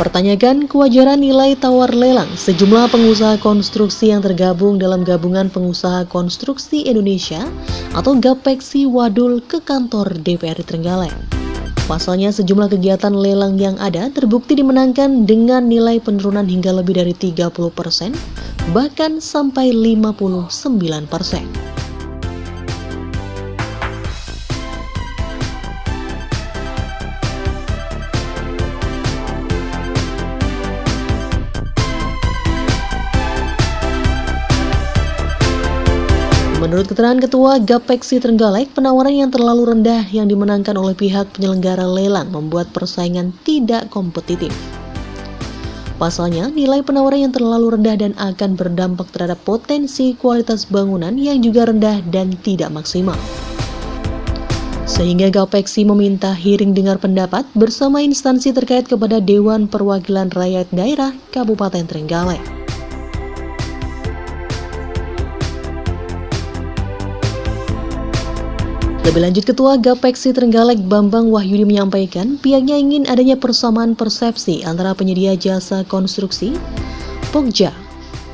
mempertanyakan kewajaran nilai tawar lelang sejumlah pengusaha konstruksi yang tergabung dalam Gabungan Pengusaha Konstruksi Indonesia atau GAPEKSI Wadul ke kantor DPRD Trenggalek. Pasalnya sejumlah kegiatan lelang yang ada terbukti dimenangkan dengan nilai penurunan hingga lebih dari 30%, bahkan sampai 59%. Menurut keterangan Ketua GAPEKSI Trenggalek, penawaran yang terlalu rendah yang dimenangkan oleh pihak penyelenggara lelang membuat persaingan tidak kompetitif. Pasalnya, nilai penawaran yang terlalu rendah dan akan berdampak terhadap potensi kualitas bangunan yang juga rendah dan tidak maksimal. Sehingga GAPEKSI meminta hearing dengar pendapat bersama instansi terkait kepada Dewan Perwakilan Rakyat Daerah Kabupaten Trenggalek. Lebih lanjut, Ketua GAPEKSI Trenggalek Bambang Wahyudi menyampaikan pihaknya ingin adanya persamaan persepsi antara penyedia jasa konstruksi, Pokja,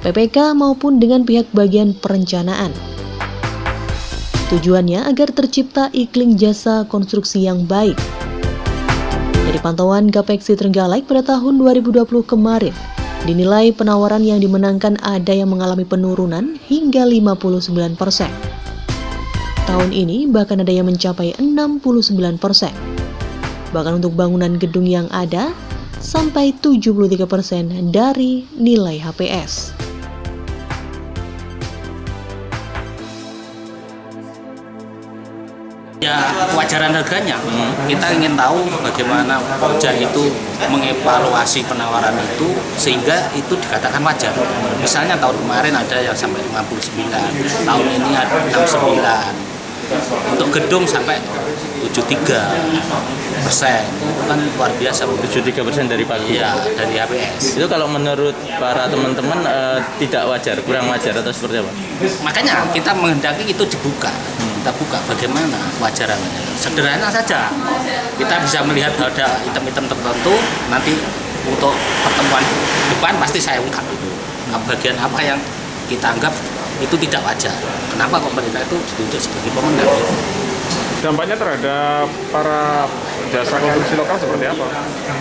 PPK maupun dengan pihak bagian perencanaan. Tujuannya agar tercipta iklim jasa konstruksi yang baik. Dari pantauan GAPEKSI Trenggalek pada tahun 2020 kemarin, dinilai penawaran yang dimenangkan ada yang mengalami penurunan hingga 59%. Tahun ini bahkan ada yang mencapai 69%. Bahkan untuk bangunan gedung yang ada, sampai 73% dari nilai HPS. Ya, kewajaran harganya. Kita ingin tahu bagaimana Pokja itu mengevaluasi penawaran itu sehingga itu dikatakan wajar. Misalnya tahun kemarin ada yang sampai 59, tahun ini ada 69. Untuk gedung sampai 73%, itu kan luar biasa. 73% dari pagi? Iya, dari HPS. Itu kalau menurut para teman-teman tidak wajar, kurang wajar atau seperti apa? Makanya kita menghendaki itu dibuka. Kita buka bagaimana kewajarannya. Sederhana saja. Kita bisa melihat ada item-item tertentu, nanti untuk pertemuan depan pasti saya ungkap itu. Bagian apa yang kita anggap itu tidak wajar. Kenapa pemerintah itu ditunjuk sebagai pemenang? Dampaknya terhadap para jasa konstruksi lokal seperti apa?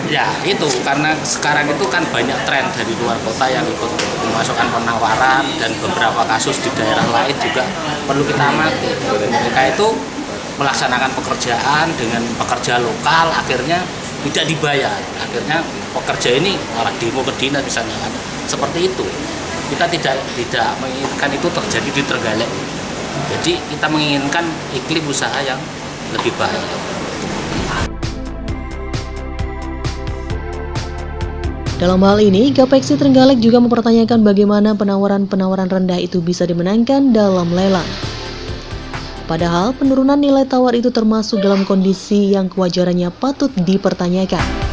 Ya itu, karena sekarang itu kan banyak tren dari luar kota yang ikut memasukkan penawaran dan beberapa kasus di daerah lain juga perlu kita amati. Mereka itu melaksanakan pekerjaan dengan pekerja lokal, akhirnya tidak dibayar. Akhirnya pekerja ini malah demo ke dinas misalnya kan. Seperti itu. Kita tidak menginginkan itu terjadi di Trenggalek. Jadi kita menginginkan iklim usaha yang lebih baik. Dalam hal ini, GAPEKSI Trenggalek juga mempertanyakan bagaimana penawaran-penawaran rendah itu bisa dimenangkan dalam lelang. Padahal penurunan nilai tawar itu termasuk dalam kondisi yang kewajarannya patut dipertanyakan.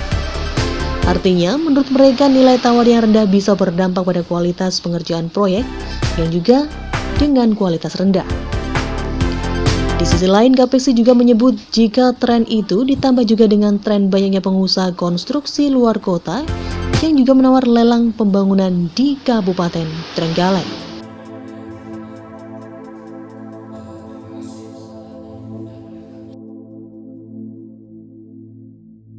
Artinya, menurut mereka nilai tawar yang rendah bisa berdampak pada kualitas pengerjaan proyek yang juga dengan kualitas rendah. Di sisi lain, GAPEKSI juga menyebut jika tren itu ditambah juga dengan tren banyaknya pengusaha konstruksi luar kota yang juga menawar lelang pembangunan di Kabupaten Trenggalek.